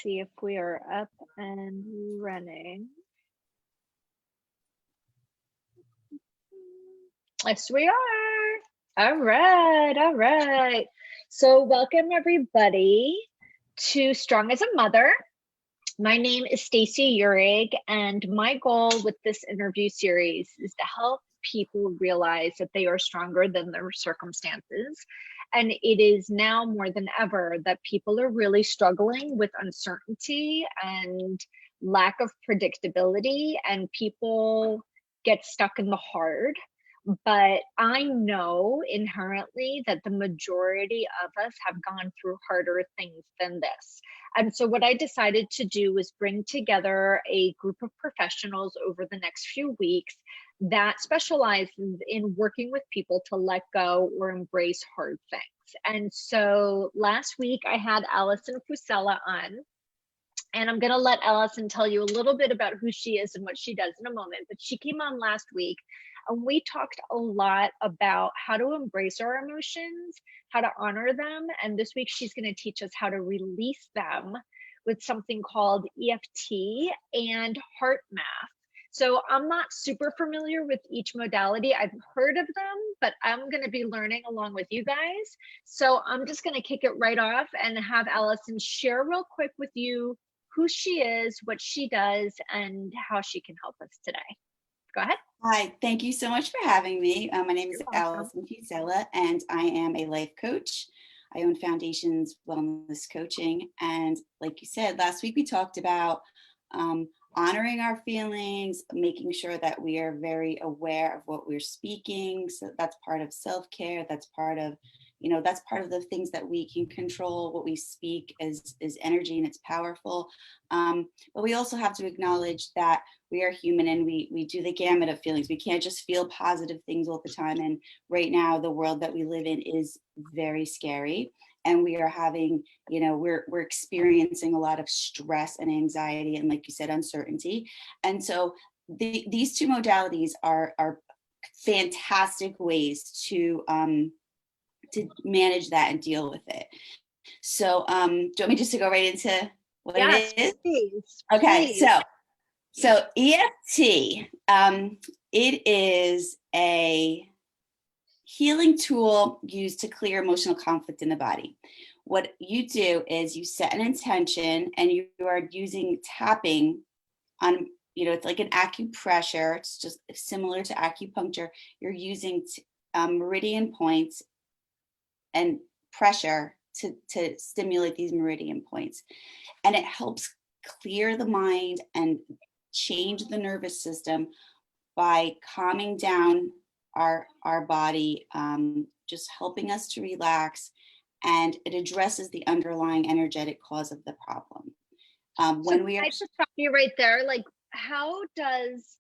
see if we are up and running. Yes, we are. All right, all right. So welcome everybody to Strong as a Mother. My name is Stacy Uhrig, and my goal with this interview series is to help people realize that they are stronger than their circumstances. And it is now more than ever that people are really struggling with uncertainty and lack of predictability, and people get stuck in the hard. But I know inherently that the majority of us have gone through harder things than this. And so what I decided to do was bring together a group of professionals over the next few weeks that specializes in working with people to let go or embrace hard things. And so last week I had Allyson Fusella on, and I'm going to let Allyson tell you a little bit about who she is and what she does in a moment. But she came on last week and we talked a lot about how to embrace our emotions, how to honor them. And this week she's going to teach us how to release them with something called EFT and HeartMath. So I'm not super familiar with each modality. I've heard of them, but I'm going to be learning along with you guys. So I'm just going to kick it right off and have Allyson share real quick with you who she is, what she does, and how she can help us today. Go ahead. Hi, thank you so much for having me. My name is Allyson Fusella, and I am a life coach. I own Foundations Wellness Coaching. And like you said, last week we talked about honoring our feelings, making sure that we are very aware of what we're speaking. So that's part of self-care. That's part of, that's part of the things that we can control. What we speak is energy, and it's powerful. But we also have to acknowledge that we are human, and we do the gamut of feelings. We can't just feel positive things all the time. And right now, the world that we live in is very scary. And we are having, we're experiencing a lot of stress and anxiety, and like you said, uncertainty. And so these two modalities are fantastic ways to manage that and deal with it. So do you want me just to go right into what it is? Please, okay, please. So EFT, it is a healing tool used to clear emotional conflict in the body. What you do is you set an intention, and you are using tapping on, it's like an acupressure. It's just similar to acupuncture. You're using meridian points and pressure to stimulate these meridian points. And it helps clear the mind and change the nervous system by calming down our body, just helping us to relax, and it addresses the underlying energetic cause of the problem. When we are, I just stop you right there. Like, how does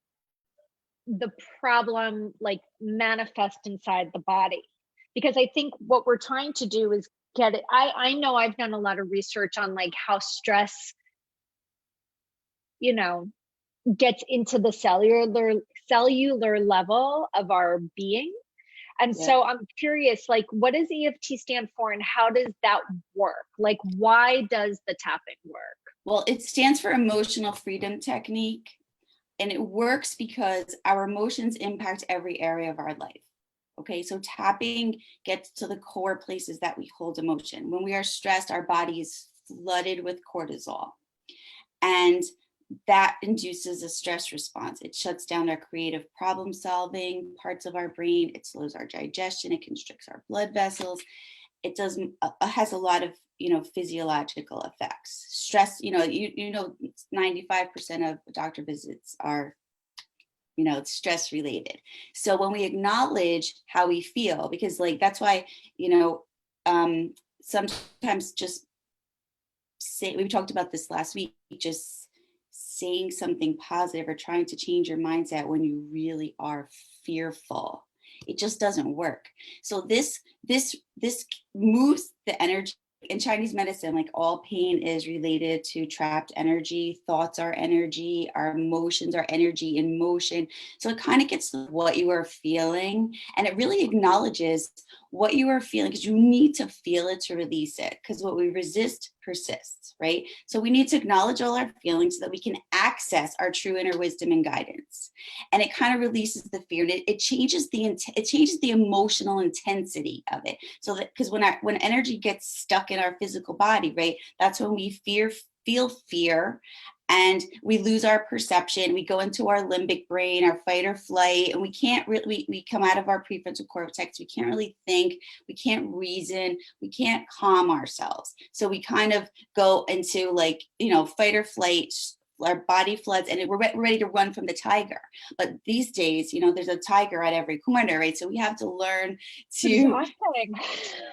the problem manifest inside the body? Because I think what we're trying to do is get it. I know I've done a lot of research on how stress, gets into the cellular level of our being. And so I'm curious, what does EFT stand for, and how does that work? Why does the tapping work? Well, it stands for Emotional Freedom Technique, and it works because our emotions impact every area of our life. Okay, so tapping gets to the core places that we hold emotion. When we are stressed, our body is flooded with cortisol, and that induces a stress response. It shuts down our creative problem solving parts of our brain. It slows our digestion. It constricts our blood vessels. It has a lot of physiological effects. Stress, 95% of doctor visits are it's stress related. So when we acknowledge how we feel, because that's why sometimes just say, we talked about this last week, just saying something positive or trying to change your mindset when you really are fearful, it just doesn't work. So this moves the energy. In Chinese medicine, all pain is related to trapped energy. Thoughts are energy. Our emotions are energy in motion. So it kind of gets to what you are feeling, and it really acknowledges what you are feeling, because you need to feel it to release it. Because what we resist persists, right? So we need to acknowledge all our feelings so that we can access our true inner wisdom and guidance. And it kind of releases the fear, and it changes the emotional intensity of it. So that, because when energy gets stuck in our physical body, right, that's when we feel fear, and we lose our perception. We go into our limbic brain, our fight or flight, and we can't really, we come out of our prefrontal cortex. We can't really think, we can't reason, we can't calm ourselves. So we kind of go into like, fight or flight. Our body floods, and we're ready to run from the tiger. But these days, there's a tiger at every corner, right? So we have to learn to. Exhausting.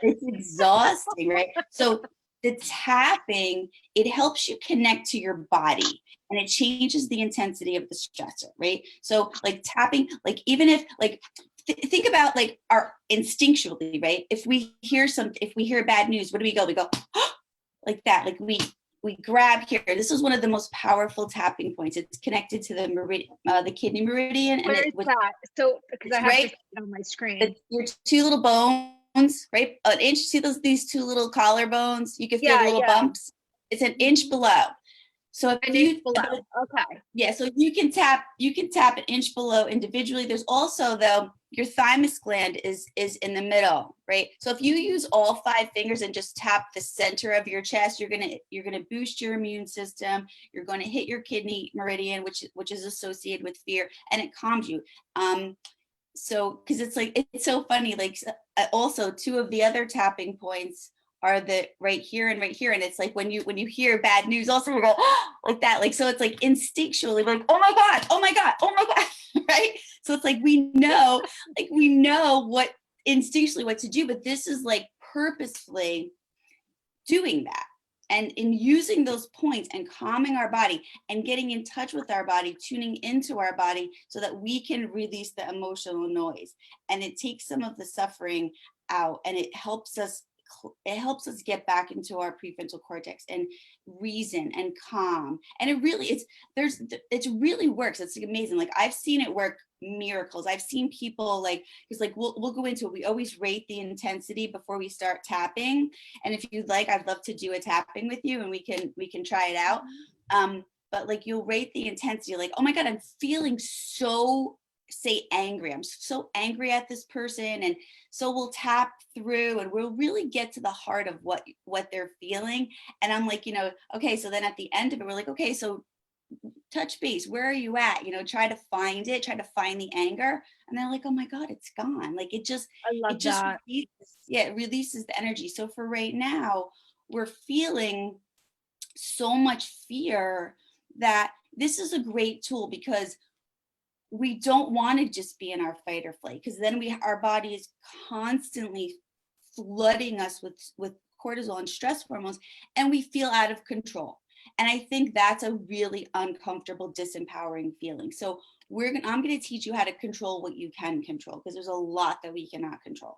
It's exhausting, right? So the tapping, it helps you connect to your body, and it changes the intensity of the stressor, right? So like tapping, like even if like think about like our instinctually, right? If we hear bad news, where do we go? We go like that, like we grab here. This is one of the most powerful tapping points. It's connected to the kidney meridian. Where is that? So because I have to see it on my screen. Your two little bones, right? An inch. See these two little collarbones? You can feel the little bumps. It's an inch below. So if okay. Yeah, so you can tap an inch below individually. There's also, though, your thymus gland is in the middle, right? So if you use all 5 fingers and just tap the center of your chest, you're gonna boost your immune system. You're going to hit your kidney meridian, which is associated with fear, and it calms you. So because it's so funny. Like also 2 of the other tapping points are the right here, and it's like when you hear bad news, also you go like that, like, so it's like instinctually like, oh my god, right? So it's like we know what instinctually what to do, but this is like purposefully doing that, and in using those points and calming our body and getting in touch with our body, tuning into our body so that we can release the emotional noise, and it takes some of the suffering out, and it helps us get back into our prefrontal cortex and reason and calm. And it really really works. It's amazing. Like I've seen it work miracles. I've seen people like, because like we'll go into it. We always rate the intensity before we start tapping. And if you'd like, I'd love to do a tapping with you, and we can try it out. But like you'll rate the intensity, like, oh my God, I'm feeling so angry. I'm so angry at this person. And so we'll tap through, and we'll really get to the heart of what they're feeling. And I'm like, okay, so then at the end of it, we're like, okay, so touch base, where are you at? Try to find the anger. And they're like, oh my God, it's gone. Like it just releases the energy. So for right now, we're feeling so much fear that this is a great tool, because we don't want to just be in our fight or flight, because then our body is constantly flooding us with cortisol and stress hormones, and we feel out of control. And I think that's a really uncomfortable, disempowering feeling. So I'm going to teach you how to control what you can control, because there's a lot that we cannot control.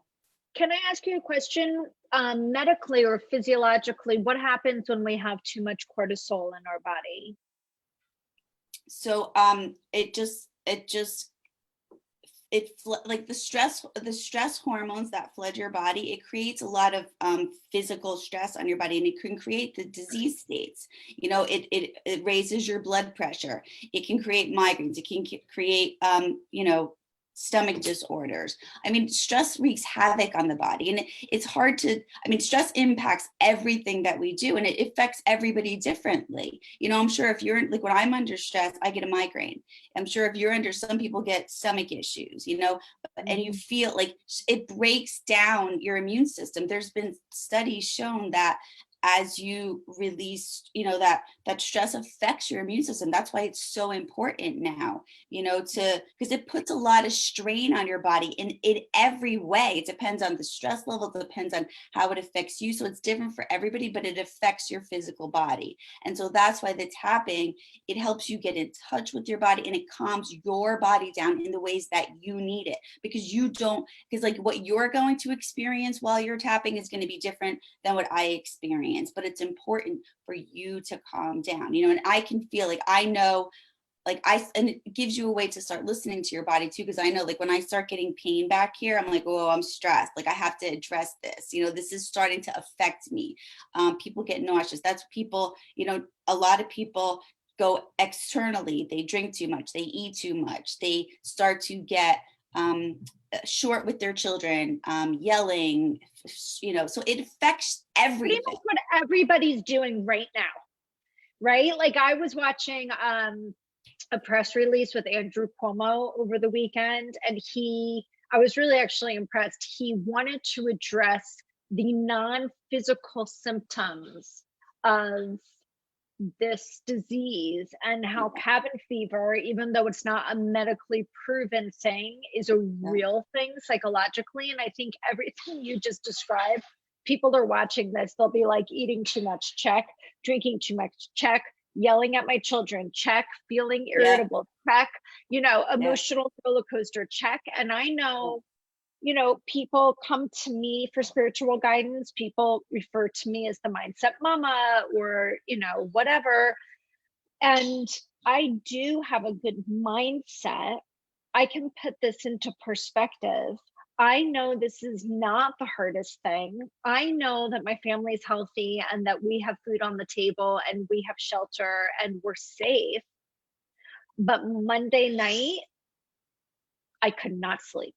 Can I ask you a question? Medically or physiologically, what happens when we have too much cortisol in our body? So like the stress hormones that flood your body, it creates a lot of physical stress on your body, and it can create the disease states. It raises your blood pressure. It can create migraines. It can create stomach disorders. I mean, stress wreaks havoc on the body, and it's hard to, stress impacts everything that we do, and it affects everybody differently. I'm sure if you're like, when I'm under stress, I get a migraine. I'm sure if you're under, some people get stomach issues, and you feel like it breaks down your immune system. There's been studies shown that as you release, that stress affects your immune system. That's why it's so important now, because it puts a lot of strain on your body in every way. It depends on the stress level, it depends on how it affects you. So it's different for everybody, but it affects your physical body. And so that's why the tapping, it helps you get in touch with your body, and it calms your body down in the ways that you need it, because like what you're going to experience while you're tapping is going to be different than what I experience. But it's important for you to calm down, and I can feel like, I know and it gives you a way to start listening to your body too. Cause I know like when I start getting pain back here, I'm like, oh, I'm stressed. Like I have to address this, this is starting to affect me. People get nauseous. That's people, a lot of people go externally. They drink too much. They eat too much. They start to get short with their children, yelling, so it affects everything. Pretty much what everybody's doing right now, right? Like I was watching a press release with Andrew Cuomo over the weekend, and I was really actually impressed. He wanted to address the non-physical symptoms of this disease and how cabin fever, even though it's not a medically proven thing, is a real thing psychologically. And I think everything you just described, people are watching this, they'll be like, eating too much, check, drinking too much, check, yelling at my children, check, feeling irritable, check, emotional roller coaster, check. And I know, people come to me for spiritual guidance. People refer to me as the mindset mama or, whatever. And I do have a good mindset. I can put this into perspective. I know this is not the hardest thing. I know that my family's healthy and that we have food on the table and we have shelter and we're safe. But Monday night, I could not sleep.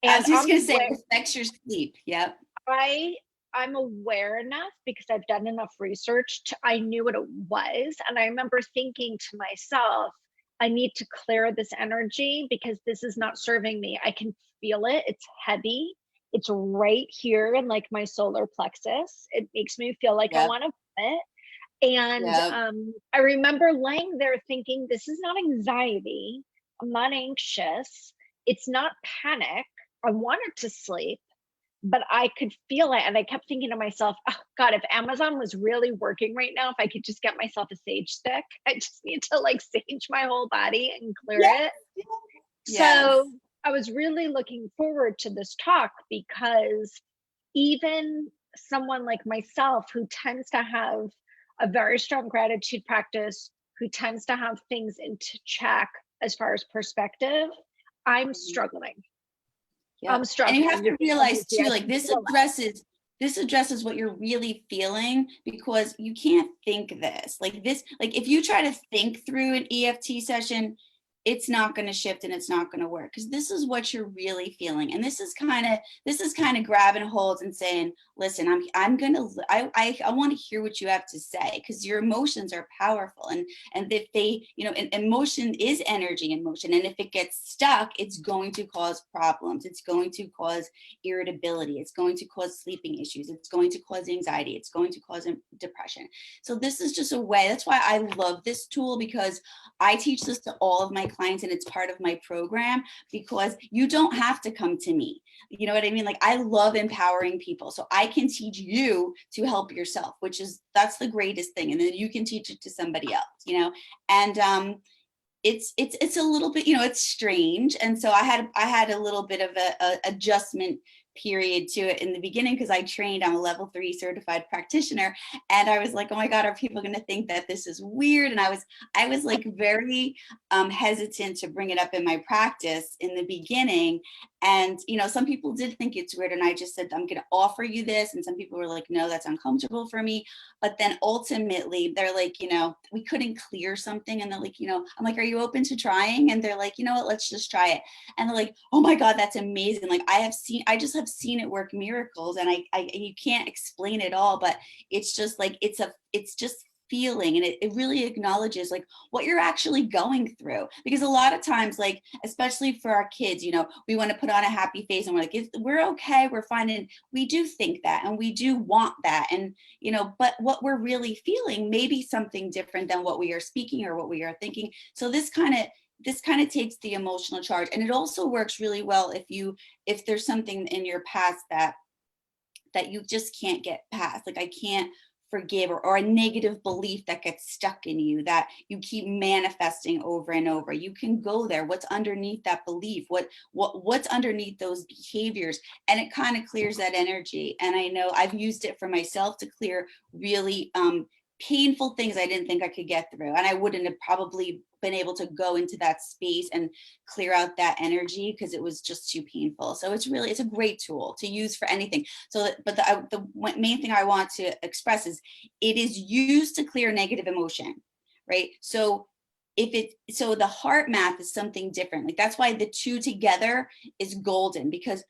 And I was just going to say, it affects your sleep. Yep. I'm aware enough because I've done enough research. I knew what it was. And I remember thinking to myself, I need to clear this energy because this is not serving me. I can feel it. It's heavy. It's right here in like my solar plexus. It makes me feel like I want to vomit. And I remember laying there thinking, this is not anxiety. I'm not anxious. It's not panic. I wanted to sleep, but I could feel it. And I kept thinking to myself, oh God, if Amazon was really working right now, if I could just get myself a sage stick, I just need to like sage my whole body and clear it. So I was really looking forward to this talk because even someone like myself who tends to have a very strong gratitude practice, who tends to have things into check as far as perspective, I'm struggling. I'm struggling. And you have to realize too, like this addresses what you're really feeling, because you can't think this. Like if you try to think through an EFT session, it's not going to shift and it's not going to work, because this is what you're really feeling. And this is kind of grabbing holds and saying, listen, I want to hear what you have to say, because your emotions are powerful. And if they, emotion is energy in motion. And if it gets stuck, it's going to cause problems. It's going to cause irritability. It's going to cause sleeping issues. It's going to cause anxiety. It's going to cause depression. So this is just a way. That's why I love this tool, because I teach this to all of my clients and it's part of my program, because you don't have to come to me. You know what I mean? Like I love empowering people. So I can teach you to help yourself, that's the greatest thing. And then you can teach it to somebody else, and it's a little bit, it's strange. And so I had a little bit of a adjustment period to it in the beginning, because I trained, I'm a level 3 certified practitioner, and I was like, oh my God, are people going to think that this is weird? And I was like very hesitant to bring it up in my practice in the beginning. And some people did think it's weird, and I just said, I'm going to offer you this. And some people were like, no, that's uncomfortable for me. But then ultimately they're like, we couldn't clear something, and they're like, I'm like, are you open to trying? And they're like, you know what, let's just try it. And they're like, oh my God, that's amazing. Like I just have seen it work miracles, and you can't explain it all, but it's just like, it's just feeling, and it really acknowledges like what you're actually going through. Because a lot of times, like especially for our kids, we want to put on a happy face and we're like, we're okay, we're fine. And we do think that, and we do want that, and but what we're really feeling may be something different than what we are speaking or what we are thinking. So this kind of takes the emotional charge. And it also works really well if there's something in your past that you just can't get past, like I can't forgive, or a negative belief that gets stuck in you that you keep manifesting over and over. You can go there. What's underneath that belief? What's underneath those behaviors? And it kind of clears that energy. And I know I've used it for myself to clear really painful things I didn't think I could get through. And I wouldn't have probably been able to go into that space and clear out that energy because it was just too painful. So it's a great tool to use for anything. So, but the main thing I want to express is it is used to clear negative emotion, right? So so the HeartMath is something different. Like that's why the two together is golden, because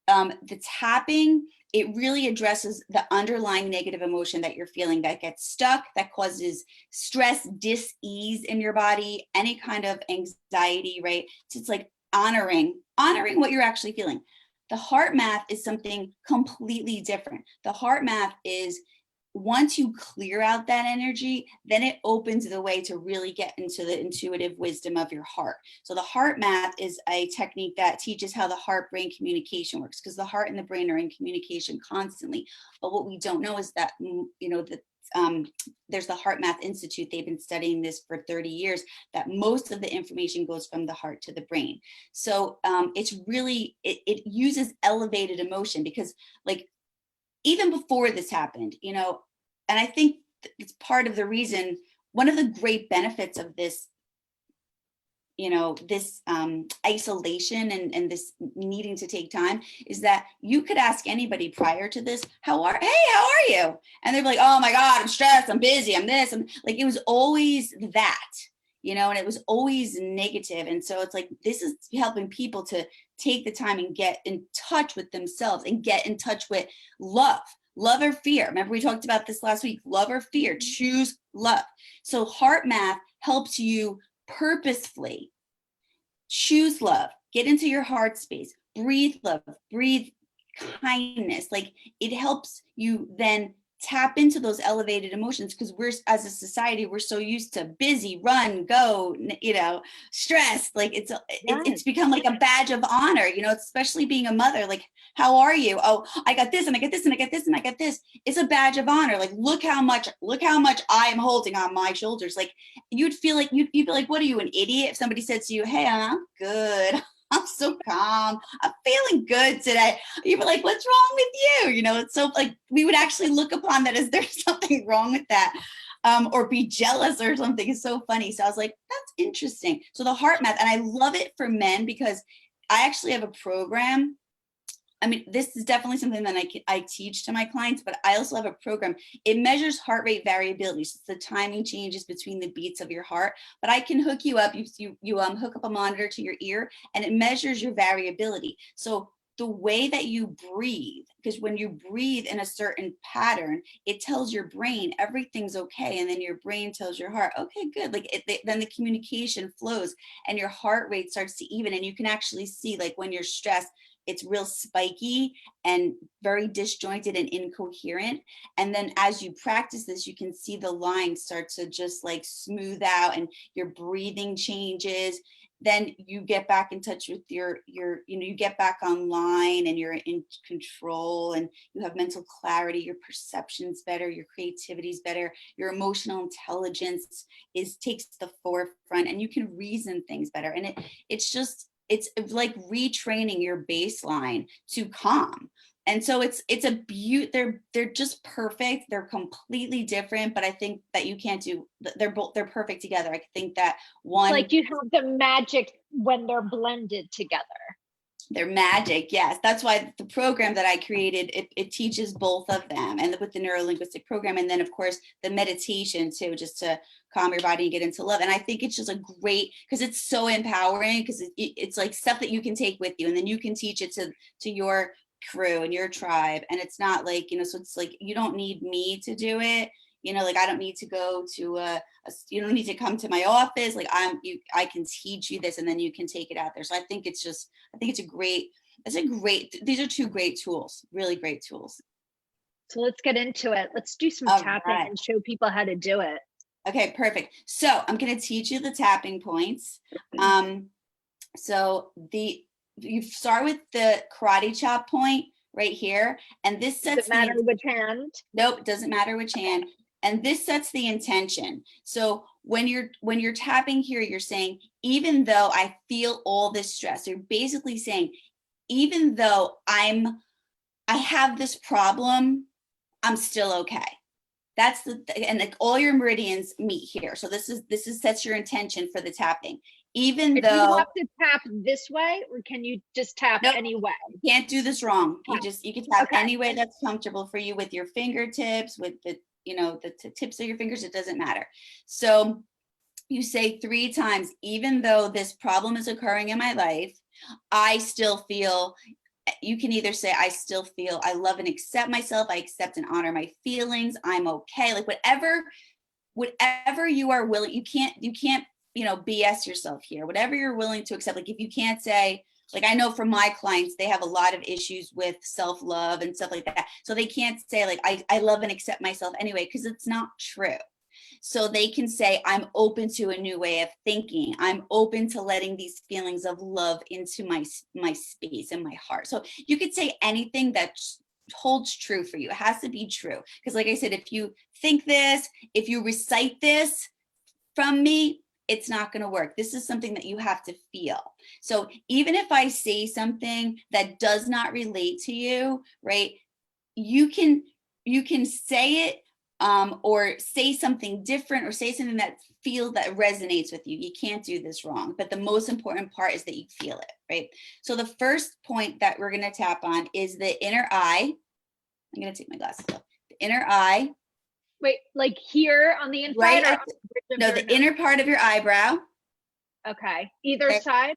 the tapping, it really addresses the underlying negative emotion that you're feeling that gets stuck, that causes stress, dis-ease in your body, any kind of anxiety, right? So it's like honoring what you're actually feeling. The HeartMath is something completely different. The HeartMath is, once you clear out that energy, then it opens the way to really get into the intuitive wisdom of your heart. So the HeartMath is a technique that teaches how the heart-brain communication works, because the heart and the brain are in communication constantly. But what we don't know is that, there's the HeartMath Institute. They've been studying this for 30 years, that most of the information goes from the heart to the brain. So it's really, it uses elevated emotion, because like, even before this happened, and I think it's part of the reason, one of the great benefits of this, this isolation and this needing to take time is that you could ask anybody prior to this, how are you? And they're like, oh my God, I'm stressed, I'm busy, I'm this. I'm like, it was always that, and it was always negative. And so it's like, this is helping people to take the time and get in touch with themselves and get in touch with love or fear. Remember, we talked about this last week, love or fear, choose love. So HeartMath helps you purposefully choose love, get into your heart space, breathe love, breathe kindness. Like, it helps you then tap into those elevated emotions, because we're, as a society, we're so used to busy, run, go, stress. Like it's become like a badge of honor, especially being a mother. Like, how are you? Oh, I got this and I get this and I get this and I get this. It's a badge of honor. Like, look how much I am holding on my shoulders. Like, you'd feel like you'd be like, what are you, an idiot? If somebody said to you, hey, I'm good, I'm so calm, I'm feeling good today, you'd be like, what's wrong with you? It's so like, we would actually look upon that as there's something wrong with that, or be jealous or something. It's so funny. So I was like, that's interesting. So the HeartMath, and I love it for men, because I actually have a program. I mean, this is definitely something that I teach to my clients, but I also have a program. It measures heart rate variability. So it's the timing changes between the beats of your heart, but I can hook you up. You hook up a monitor to your ear, and it measures your variability. So the way that you breathe, because when you breathe in a certain pattern, it tells your brain everything's okay. And then your brain tells your heart, okay, good. Like then the communication flows and your heart rate starts to even. And you can actually see, like, when you're stressed, it's real spiky and very disjointed and incoherent. And then as you practice this, you can see the lines start to just like smooth out and your breathing changes. Then you get back in touch with you get back online and you're in control and you have mental clarity, your perception's better, your creativity's better, your emotional intelligence takes the forefront, and you can reason things better. And it's like retraining your baseline to calm. And so it's a beaut. They're just perfect. They're completely different, but I think that you can't do. They're perfect together. I think that one, like, you have the magic when they're blended together. They're magic. Yes, that's why the program that I created, it teaches both of them, and with the Neurolinguistic program, and then of course the meditation too, just to calm your body and get into love. And I think it's just a great, because it's so empowering, because it's like stuff that you can take with you, and then you can teach it to your crew and your tribe. And it's not like, so it's like, you don't need me to do it. Like, I don't need to go to you don't need to come to my office. Like, I can teach you this, and then you can take it out there. So I think these are two great tools, really great tools. So let's get into it. Let's do some tapping and show people how to do it. Okay, perfect. So I'm going to teach you the tapping points. So you start with the karate chop point right here, and this sets. Doesn't matter which hand. Nope, it doesn't matter which hand. And this sets the intention. So when you're tapping here, you're saying, even though I feel all this stress, you're basically saying, even though I have this problem, I'm still okay. That's and like all your meridians meet here. So this sets your intention for the tapping. Even Do though you have to tap this way, or can you just tap any way? You can't do this wrong. You can tap Okay. any way that's comfortable for you with your fingertips, with the, the tips of your fingers, it doesn't matter. So you say 3 times, even though this problem is occurring in my life, I still feel, you can either say, I still feel, I love and accept myself. I accept and honor my feelings. I'm okay. Like whatever you are willing, you can't, BS yourself here. Whatever you're willing to accept. Like if you can't say, like I know from my clients, they have a lot of issues with self-love and stuff like that. So they can't say like, I love and accept myself anyway, because it's not true. So they can say, I'm open to a new way of thinking. I'm open to letting these feelings of love into my space and my heart. So you could say anything that holds true for you. It has to be true. Because like I said, if you think this, if you recite this from me, it's not going to work. This is something that you have to feel. So even if I say something that does not relate to you, right, you can say it or say something different, or say something that resonates with you. You can't do this wrong. But the most important part is that you feel it, right? So the first point that we're going to tap on is the inner eye. I'm going to take my glasses off. The inner eye. Wait, like here on the inside? Right no, the inner part of your eyebrow. Okay. Either side?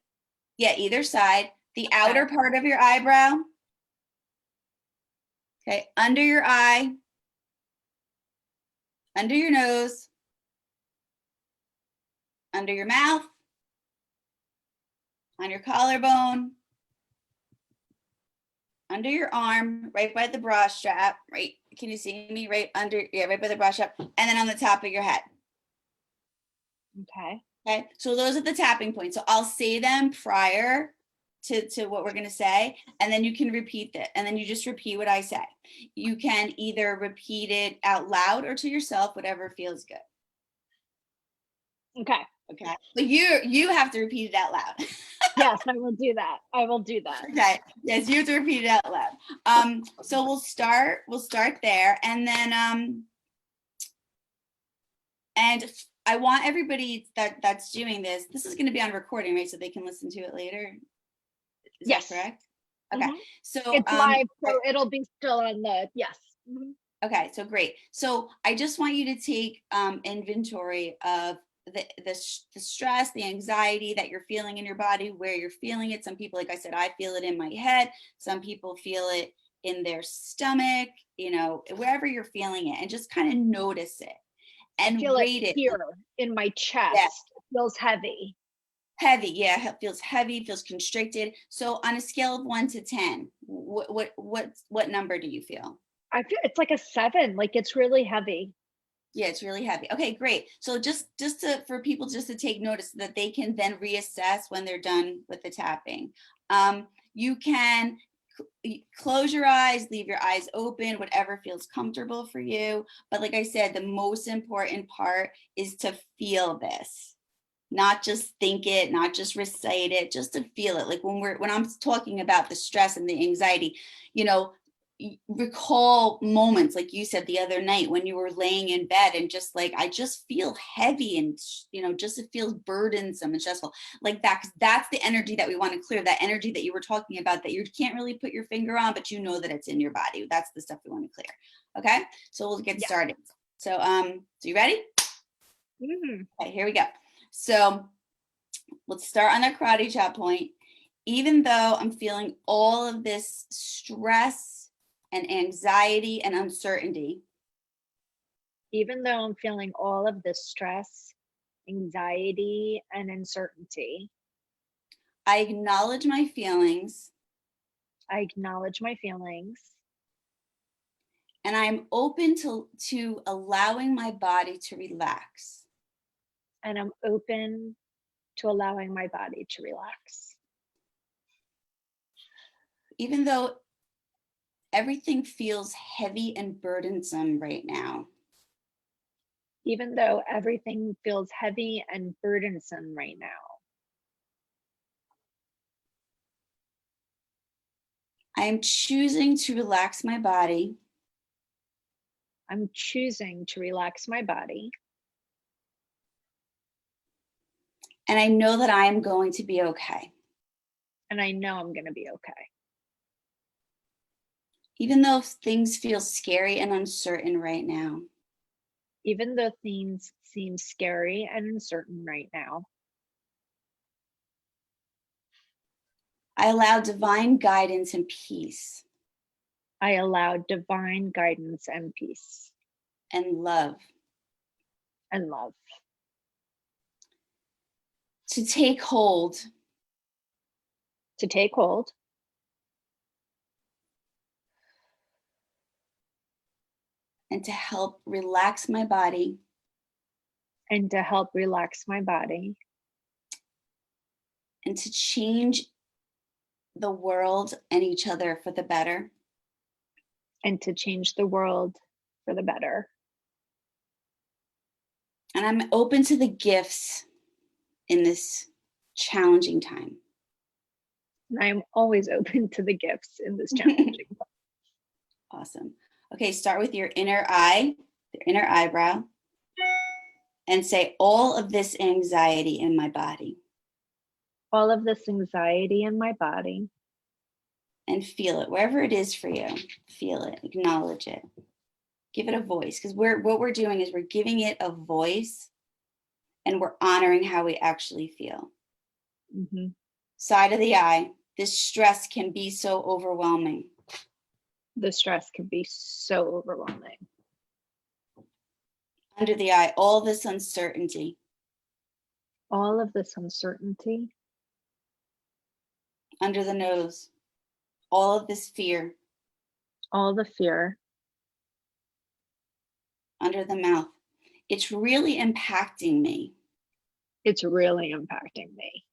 Yeah, either side. The outer part of your eyebrow. Okay, under your eye. Under your nose. Under your mouth. On your collarbone. Under your arm, right by the bra strap, right? Can you see me? Right under, yeah, right by the bra strap. And then on the top of your head. Okay. Okay, so those are the tapping points. So I'll say them prior to what we're going to say, and then you can repeat it. And then you just repeat what I say. You can either repeat it out loud or to yourself, whatever feels good. Okay. Okay. But you have to repeat it out loud. Yes, I will do that. I will do that. Okay. Yes, you have to repeat it out loud. So we'll start there, and then and I want everybody that's doing this is going to be on recording, right? So they can listen to it later. Is that correct? Okay. Mm-hmm. So it's live, so it'll be still on the, yes. Mm-hmm. Okay, so great. So I just want you to take inventory of the stress, the anxiety that you're feeling in your body, where you're feeling it. Some people, like I said, I feel it in my head. Some people feel it in their stomach, wherever you're feeling it, and just kind of notice it and rate it. Here in my chest. Yeah. It feels heavy. Heavy, yeah, it feels heavy, feels constricted. So on a scale of 1 to 10, what number do you feel? I feel it's like a 7, like it's really heavy. Yeah, it's really heavy. Okay, great. So just for people just to take notice that they can then reassess when they're done with the tapping. You can close your eyes, leave your eyes open, whatever feels comfortable for you. But like I said, the most important part is to feel this. Not just think it, not just recite it, just to feel it. Like when I'm talking about the stress and the anxiety, recall moments like you said the other night when you were laying in bed and just like, I just feel heavy and, just it feels burdensome and stressful like that. 'Cause that's the energy that we want to clear, that energy that you were talking about that you can't really put your finger on, but that it's in your body. That's the stuff we want to clear. Okay, so we'll get started. So, so you ready? Mm-hmm. Okay, here we go. So let's start on that karate chop point. Even though I'm feeling all of this stress and anxiety and uncertainty. Even though I'm feeling all of this stress, anxiety, and uncertainty. I acknowledge my feelings. I acknowledge my feelings. And I'm open to allowing my body to relax. And I'm open to allowing my body to relax. Even though everything feels heavy and burdensome right now. Even though everything feels heavy and burdensome right now. I am choosing to relax my body. I'm choosing to relax my body. And I know that I am going to be okay. And I know I'm going to be okay. Even though things feel scary and uncertain right now. Even though things seem scary and uncertain right now. I allow divine guidance and peace. I allow divine guidance and peace. And love. And love. To take hold. To take hold. And to help relax my body. And to help relax my body. And to change the world and each other for the better. And to change the world for the better. And I'm open to the gifts in this challenging time. And I'm always open to the gifts in this challenging time. Awesome. Okay, start with your inner eye, your inner eyebrow, and say all of this anxiety in my body. All of this anxiety in my body. And feel it, wherever it is for you. Feel it, acknowledge it. Give it a voice, because what we're doing is we're giving it a voice and we're honoring how we actually feel. Mm-hmm. Side of the eye, this stress can be so overwhelming. The stress can be so overwhelming. Under the eye, all this uncertainty. All of this uncertainty. Under the nose, all of this fear. All the fear. Under the mouth, it's really impacting me. It's really impacting me.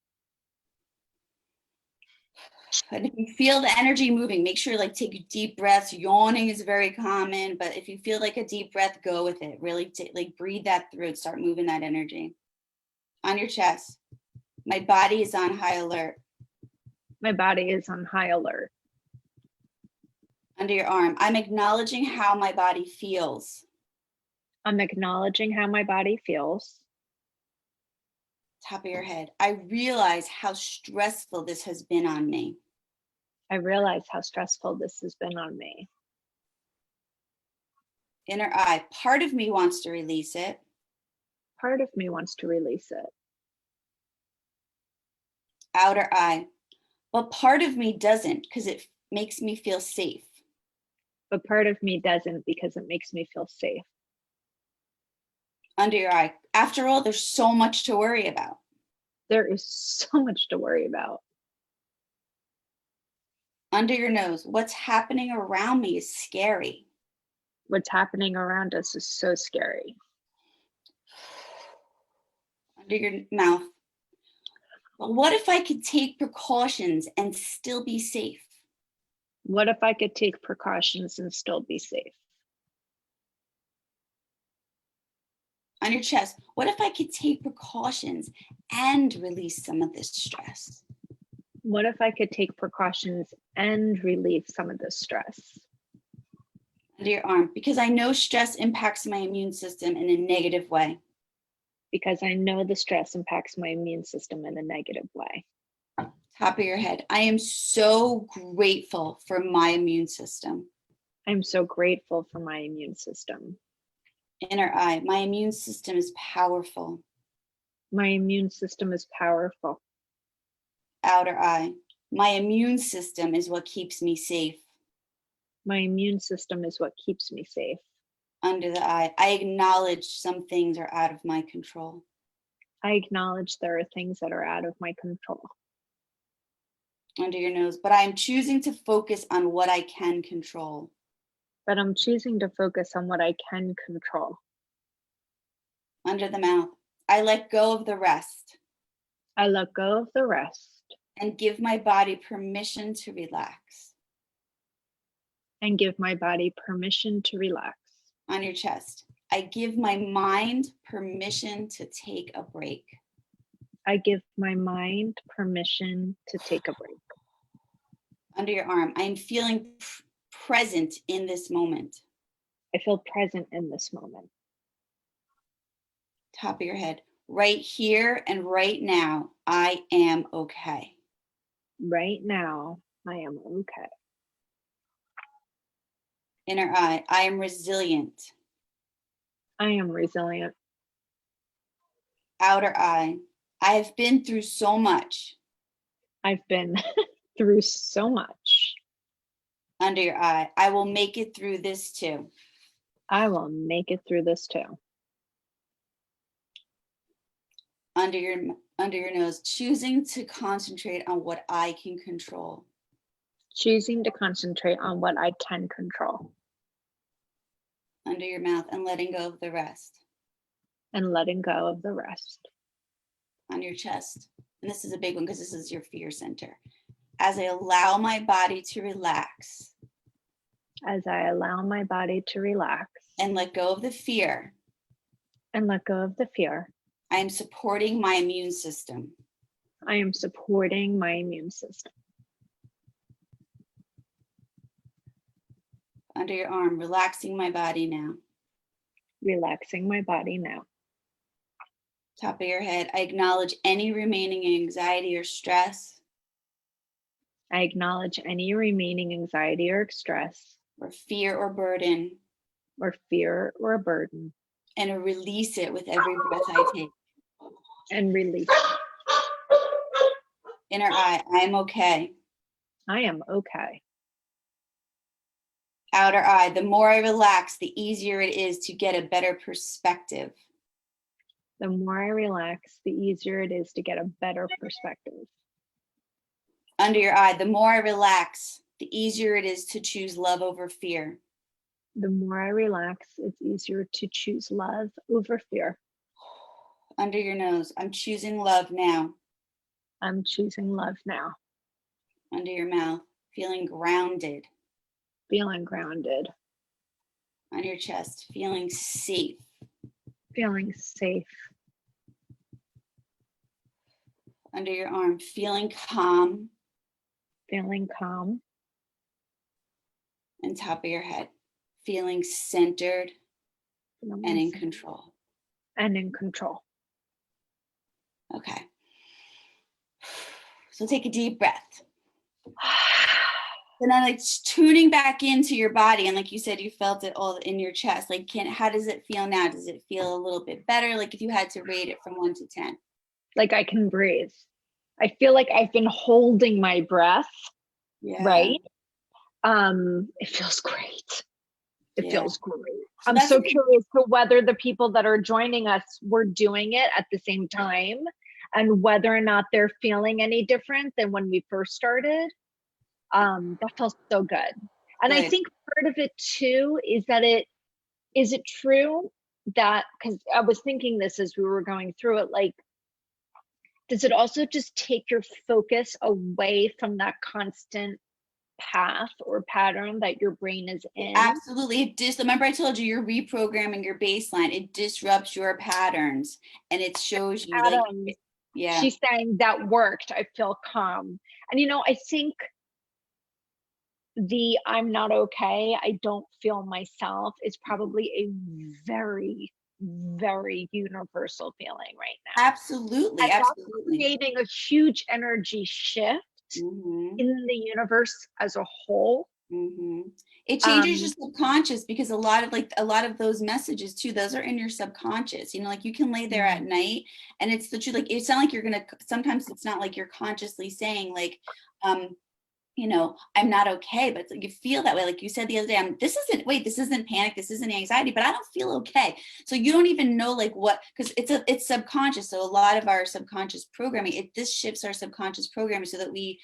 And if you feel the energy moving, make sure take deep breaths. Yawning is very common, but if you feel like a deep breath, go with it. Really breathe that through. Start moving that energy. On your chest, my body is on high alert. My body is on high alert. Under your arm, I'm acknowledging how my body feels. I'm acknowledging how my body feels. Top of your head, I realize how stressful this has been on me. I realize how stressful this has been on me. Inner eye, part of me wants to release it. Part of me wants to release it. Outer eye, but part of me doesn't because it makes me feel safe. But part of me doesn't because it makes me feel safe. Under your eye, after all, there's so much to worry about. There is so much to worry about. Under your nose, what's happening around me is scary. What's happening around us is so scary. Under your mouth, but what if I could take precautions and still be safe? What if I could take precautions and still be safe? On your chest, what if I could take precautions and release some of this stress? What if I could take precautions and relieve some of this stress? Under your arm, because I know stress impacts my immune system in a negative way. Because I know the stress impacts my immune system in a negative way. Top of your head, I am so grateful for my immune system. I'm so grateful for my immune system. Inner eye, my immune system is powerful. My immune system is powerful. Outer eye, my immune system is what keeps me safe. My immune system is what keeps me safe. Under the eye, I acknowledge some things are out of my control. I acknowledge there are things that are out of my control. Under your nose, but I am choosing to focus on what I can control. But I'm choosing to focus on what I can control. Under the mouth, I let go of the rest. I let go of the rest. And give my body permission to relax. And give my body permission to relax. On your chest, I give my mind permission to take a break. I give my mind permission to take a break. Under your arm, I am feeling present in this moment. I feel present in this moment. Top of your head. Right here and right now, I am okay. Right now, I am okay. Inner eye. I am resilient. I am resilient. Outer eye. I have been through so much. I've been through so much. Under your eye. I will make it through this too. I will make it through this too. Under your nose. Choosing to concentrate on what I can control. Choosing to concentrate on what I can control. Under your mouth, and letting go of the rest. And letting go of the rest. On your chest. And this is a big one because this is your fear center. As I allow my body to relax. As I allow my body to relax. And let go of the fear. And let go of the fear. I am supporting my immune system. I am supporting my immune system. Under your arm, relaxing my body now. Relaxing my body now. Top of your head, I acknowledge any remaining anxiety or stress. I acknowledge any remaining anxiety or stress. Or fear or burden. Or fear or burden. And I release it with every breath I take. And release. Inner eye, I am okay. I am okay. Outer eye, the more I relax, the easier it is to get a better perspective. The more I relax, the easier it is to get a better perspective. Under your eye, the more I relax, the easier it is to choose love over fear. The more I relax, it's easier to choose love over fear. Under your nose, I'm choosing love now. I'm choosing love now. Under your mouth, feeling grounded. Feeling grounded. On your chest, feeling safe. Feeling safe. Under your arm, feeling calm. Feeling calm. And top of your head, feeling centered and in control. And in control. Okay. So take a deep breath. And then like tuning back into your body. And like you said, you felt it all in your chest. Like, how does it feel now? Does it feel a little bit better? Like if you had to rate it from 1 to 10. Like I can breathe. I feel like I've been holding my breath. Yeah. Right? It feels great. It feels great. So I'm so curious to whether the people that are joining us were doing it at the same time and whether or not they're feeling any different than when we first started. That feels so good. And I think part of it too is that is it true that, because I was thinking this as we were going through it, like, does it also just take your focus away from that constant path or pattern that your brain is in? Absolutely. Remember I told you you're reprogramming your baseline. It disrupts your patterns and it shows you like, yeah. She's saying that worked. I feel calm. And I think the I'm not okay, I don't feel myself is probably a very, very universal feeling right now. Absolutely. And absolutely. That's creating a huge energy shift in the universe as a whole. It changes your subconscious because a lot of those messages too, those are in your subconscious. Like you can lay there at night and it's the truth. Like it's not like you're gonna, sometimes it's not like you're consciously saying like, I'm not okay, but you feel that way. Like you said the other day, this isn't panic, this isn't anxiety, but I don't feel okay. So you don't even know like what, because it's subconscious. So a lot of our subconscious programming, this shifts our subconscious programming so that we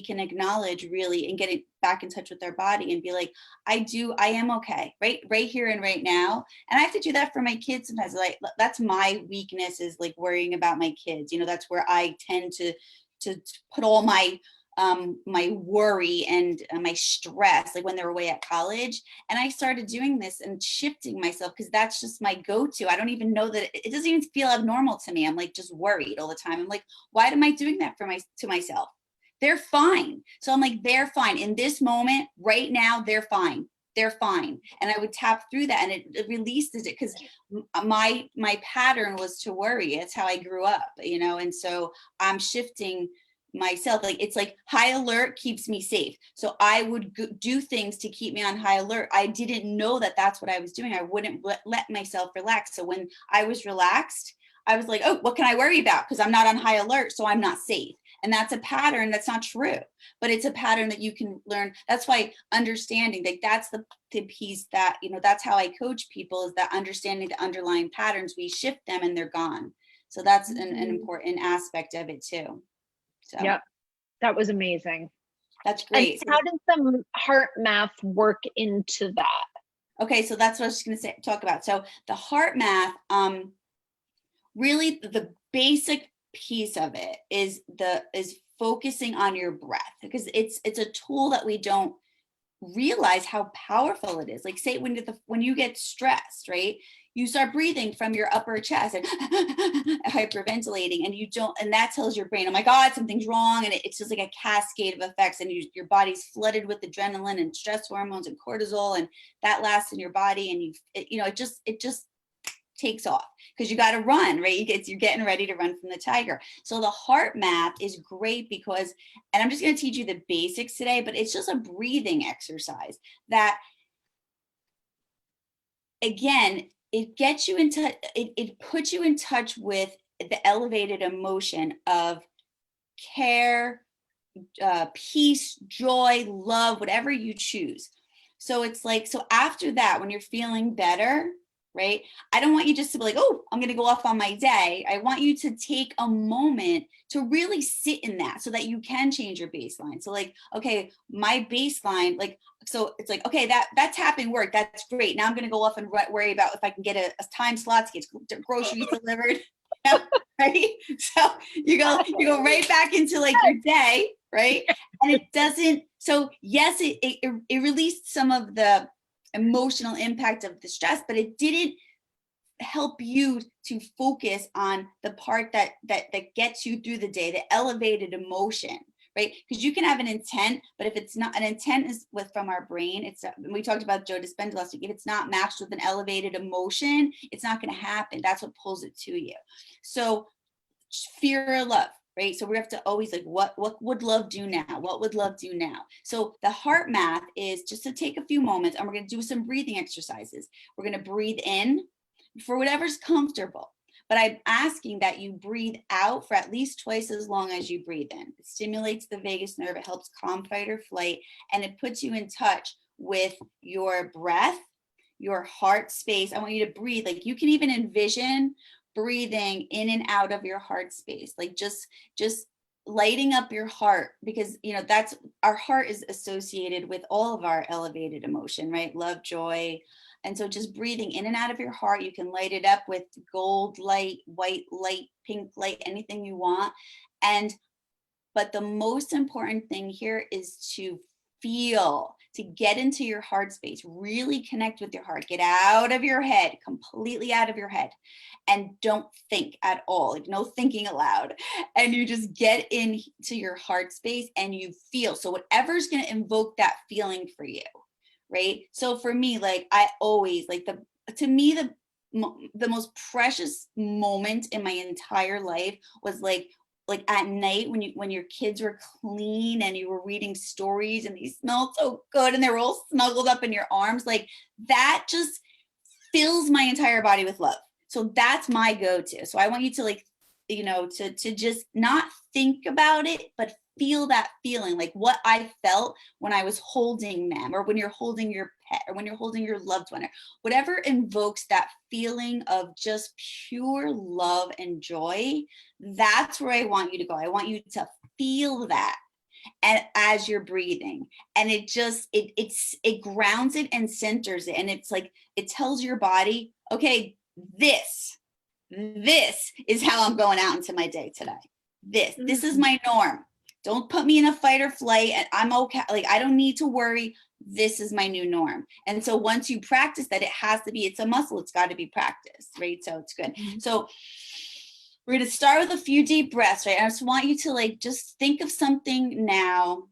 can acknowledge really and get it back in touch with our body and be like, I am okay, right here and right now. And I have to do that for my kids sometimes. Like that's my weakness, is like worrying about my kids. That's where I tend to put all my worry and my stress, like when they're away at college. And I started doing this and shifting myself because that's just my go-to. I don't even know that it doesn't even feel abnormal to me. I'm like just worried all the time. I'm like, why am I doing that to myself? They're fine. So I'm like, they're fine in this moment right now. They're fine. they're fine. And I would tap through that, and it releases it, because my pattern was to worry. It's how I grew up, you know, and so I'm shifting myself. Like, it's like high alert keeps me safe. So I would do things to keep me on high alert. I didn't know that that's what I was doing. I wouldn't let myself relax. So when I was relaxed, I was like, oh, what can I worry about? Because I'm not on high alert, so I'm not safe. And that's a pattern that's not true, but it's a pattern that you can learn. That's why understanding, like, that's the piece that, you know, that's how I coach people, is that understanding the underlying patterns, we shift them and they're gone. So that's an important aspect of it too. So yeah, that was amazing. That's great. And how does the HeartMath work into that? Okay, so that's what I was going to talk about. So the HeartMath, really the basic piece of it is focusing on your breath, because it's a tool that we don't realize how powerful it is. Like, say when you get stressed, right? You start breathing from your upper chest and hyperventilating, and you don't, and that tells your brain, oh my God, something's wrong. And it's just like a cascade of effects, and your body's flooded with adrenaline and stress hormones and cortisol, and that lasts in your body, and it just takes off, because you got to run, right? You're getting ready to run from the tiger. So the HeartMath is great because, and I'm just going to teach you the basics today, but it's just a breathing exercise that, again, it gets you into, it puts you in touch with the elevated emotion of care, peace, joy, love, whatever you choose. So it's like, so after that, when you're feeling better, right? I don't want you just to be like, oh, I'm going to go off on my day. I want you to take a moment to really sit in that, so that you can change your baseline. So like, okay, my baseline, like, so it's like, okay, that tapping worked. That's great. Now I'm going to go off and worry about if I can get a time slot to get groceries delivered. Right? So you go right back into like your day, right? And it doesn't, so yes, it released some of the emotional impact of the stress, but it didn't help you to focus on the part that gets you through the day, the elevated emotion, right? Because you can have an intent, but if it's not, an intent is from our brain. It's, we talked about Joe Dispenza last week. If it's not matched with an elevated emotion, it's not going to happen. That's what pulls it to you. So fear or love, right? So we have to always like, what would love do now? What would love do now? So the HeartMath is just to take a few moments, and we're going to do some breathing exercises. We're going to breathe in for whatever's comfortable, but I'm asking that you breathe out for at least twice as long as you breathe in. It stimulates the vagus nerve. It helps calm fight or flight, and it puts you in touch with your breath, your heart space. I want you to breathe. Like, you can even envision breathing in and out of your heart space, like just lighting up your heart, because you know that's, our heart is associated with all of our elevated emotion, right? Love, joy. And so just breathing in and out of your heart, you can light it up with gold light, white light, pink light, anything you want. But the most important thing here is to feel, to get into your heart space, really connect with your heart, get out of your head, completely out of your head, and don't think at all, like no thinking aloud. And you just get into your heart space and you feel. So whatever's going to invoke that feeling for you, right? So for me, like, I always like to me, the most precious moment in my entire life was like at night when your kids were clean and you were reading stories and they smelled so good and they were all snuggled up in your arms. Like, that just fills my entire body with love. So that's my go-to. So I want you to, like, you know, to just not think about it, but feel that feeling, like what I felt when I was holding them, or when you're holding your pet, or when you're holding your loved one, or whatever invokes that feeling of just pure love and joy. That's where I want you to go. I want you to feel that, and as you're breathing, and it just it grounds it and centers it, and it's like it tells your body, okay, this is how I'm going out into my day today. This is my norm. Don't put me in a fight or flight and I'm okay. Like, I don't need to worry. This is my new norm. And so once you practice that, it's a muscle. It's got to be practiced, right? So it's good. So we're going to start with a few deep breaths, right? I just want you to, like, just think of something now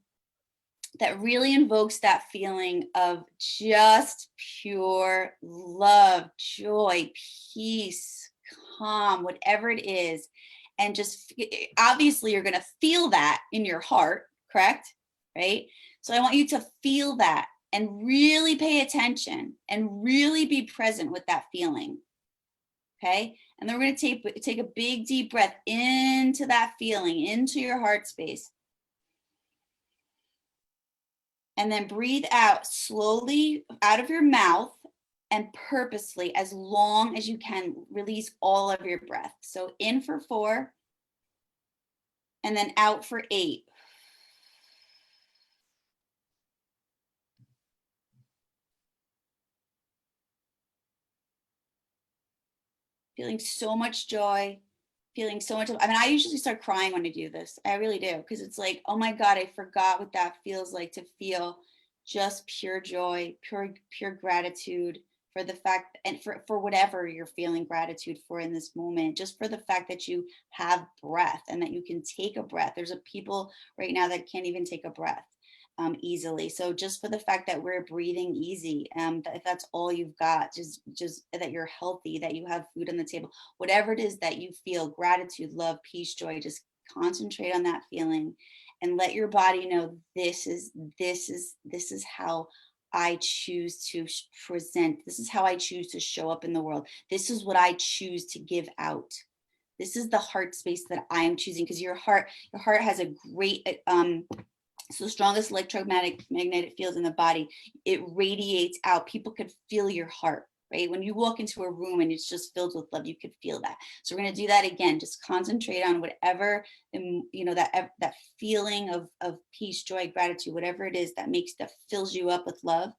that really invokes that feeling of just pure love, joy, peace, calm, whatever it is. And just obviously you're going to feel that in your heart, correct? Right? So I want you to feel that and really pay attention and really be present with that feeling. Okay? And then we're going to take a big deep breath into that feeling, into your heart space. And then breathe out slowly out of your mouth and purposely, as long as you can, release all of your breath. So in for 4 and then out for 8. Feeling so much joy, feeling so much. I mean, I usually start crying when I do this. I really do, because it's like, oh my God, I forgot what that feels like to feel just pure joy, pure gratitude for the fact, and for whatever you're feeling gratitude for in this moment, just for the fact that you have breath and that you can take a breath. There's people right now that can't even take a breath easily. So just for the fact that we're breathing easy, if that's all you've got, just that you're healthy, that you have food on the table, whatever it is that you feel, gratitude, love, peace, joy, just concentrate on that feeling and let your body know this is how I choose to present. This is how I choose to show up in the world. This is what I choose to give out. This is the heart space that I am choosing, because your heart has a great so the strongest electromagnetic fields in the body. It radiates out. People could feel your heart, right? When you walk into a room and it's just filled with love, you could feel that. So we're going to do that again. Just concentrate on whatever, that feeling of peace, joy, gratitude, whatever it is that fills you up with love.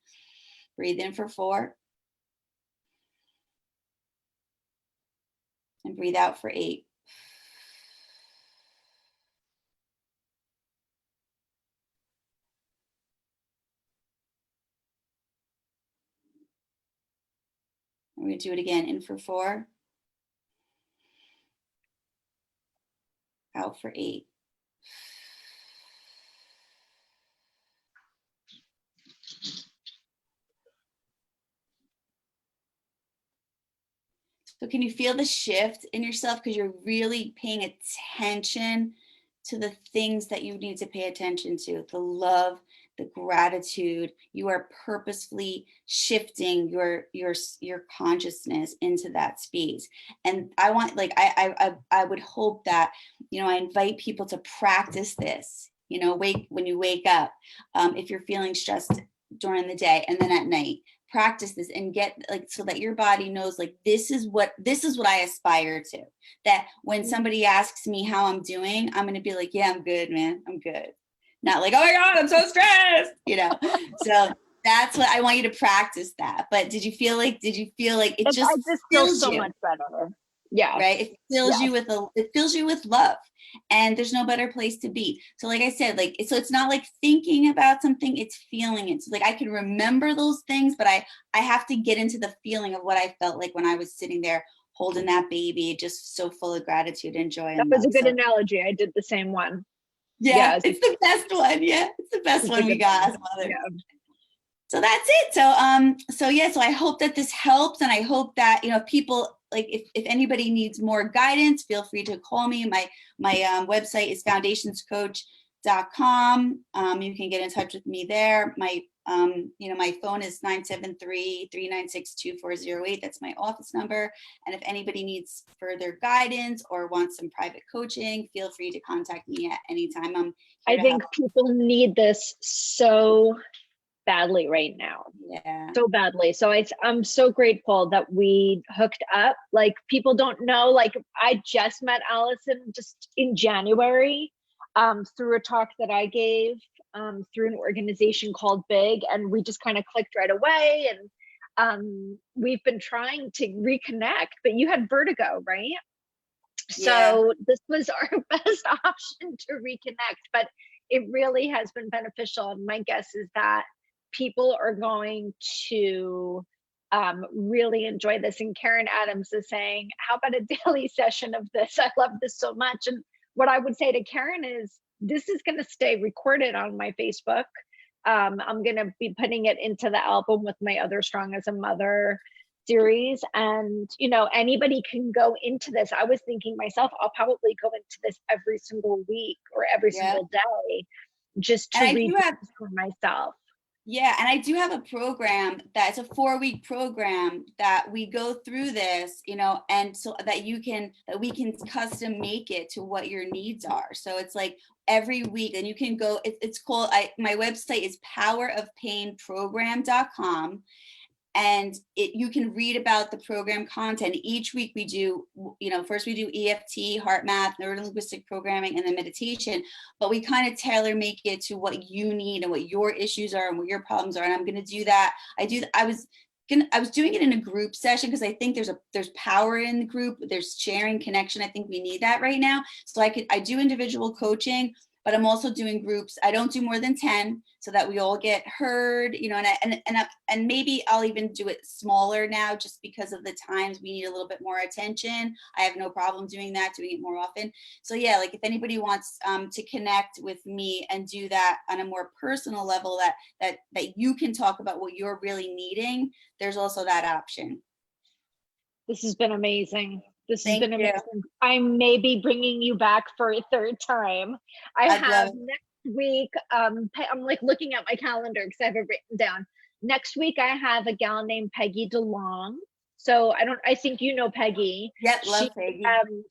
Breathe in for 4 and breathe out for 8. We're going to do it again. In for 4, out for 8. So can you feel the shift in yourself, because you're really paying attention to the things that you need to pay attention to, the love, the gratitude. You are purposefully shifting your consciousness into that space. And I want, like, I would hope that, I invite people to practice this, when you wake up, if you're feeling stressed during the day, and then at night, practice this and get, like, so that your body knows, like, this is what I aspire to. That when somebody asks me how I'm doing, I'm going to be like, yeah, I'm good, man. I'm good. Not like, oh my God, I'm so stressed, So that's what I want you to practice that. But did you feel like it just feels fills so you? much better. Yeah. Right. It fills you with love, and there's no better place to be. So like I said, so it's not like thinking about something, it's feeling it. So like I can remember those things, but I have to get into the feeling of what I felt like when I was sitting there holding that baby, just so full of gratitude and joy. That was a good analogy. I did the same one. Yeah, it's the best one. Yeah, it's the best one we got as mothers. Yeah. So that's it. So I hope that this helps, and I hope that people, like, if anybody needs more guidance, feel free to call me. My website is foundationscoach.com. You can get in touch with me there. My my phone is 973-396-2408. That's my office number. And if anybody needs further guidance or wants some private coaching, feel free to contact me at any time. I think people need this so badly right now. Yeah. So badly. So I'm so grateful that we hooked up. Like, people don't know, like, I just met Allyson just in January through a talk that I gave through an organization called Big, and we just kind of clicked right away. And we've been trying to reconnect, but you had vertigo, right? Yeah. So this was our best option to reconnect, but it really has been beneficial. And my guess is that people are going to really enjoy this. And Karen Adams is saying, how about a daily session of this? I love this so much. And what I would say to Karen is, this is going to stay recorded on my Facebook. I'm going to be putting it into the album with my other Strong as a Mother series. And, you know, anybody can go into this. I was thinking myself, I'll probably go into this every single week or every single day just to read for myself. Yeah, and I do have a program that's a 4-week program that we go through this, you know, and so that we can custom make it to what your needs are. So it's like every week, and you can go, it's called, my website is powerofpainprogram.com. And you can read about the program content. Each week we do, you know, first we do EFT, HeartMath, Neurolinguistic programming, and then meditation. But we kind of tailor make it to what you need and what your issues are and what your problems are. And I'm going to do that. I was doing it in a group session because I think there's power in the group. There's sharing, connection. I think we need that right now. So I do individual coaching, but I'm also doing groups. I don't do more than 10 so that we all get heard, you know, and maybe I'll even do it smaller now just because of the times we need a little bit more attention. I have no problem doing it more often. So yeah, like if anybody wants to connect with me and do that on a more personal level that you can talk about what you're really needing, there's also that option. This has been amazing. This has been amazing. I may be bringing you back for a third time. I have next week, I'm like looking at my calendar because I have it written down. Next week, I have a gal named Peggy DeLong. So I think you know Peggy. Yep, love Peggy.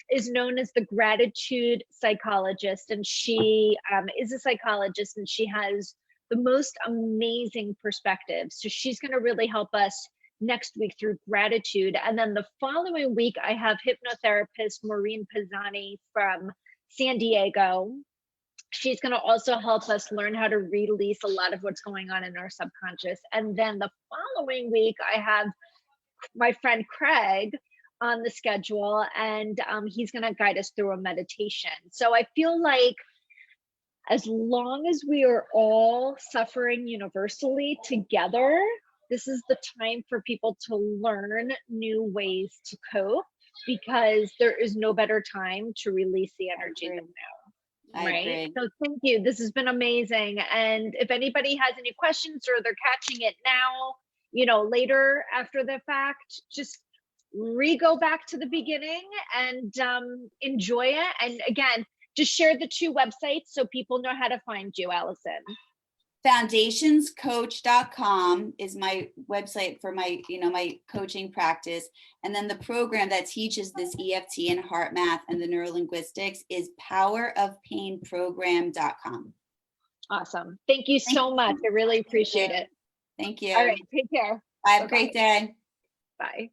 Is known as the gratitude psychologist. And she is a psychologist and she has the most amazing perspective. So she's going to really help us next week through gratitude. And then the following week, I have hypnotherapist Maureen Pisani from San Diego. She's going to also help us learn how to release a lot of what's going on in our subconscious. And then the following week, I have my friend Craig on the schedule, and he's going to guide us through a meditation. So I feel like as long as we are all suffering universally together, this is the time for people to learn new ways to cope, because there is no better time to release the energy than now. Right? So thank you. This has been amazing. And if anybody has any questions or they're catching it now, you know, later after the fact, just go back to the beginning and enjoy it. And again, just share the 2 websites so people know how to find you, Allyson. Foundationscoach.com is my website for my, you know, my coaching practice. And then the program that teaches this EFT and HeartMath and the Neurolinguistics is powerofpainprogram.com. Awesome. Thank you so much. I really appreciate it. Thank you. All right. Take care. Have a great day. Bye.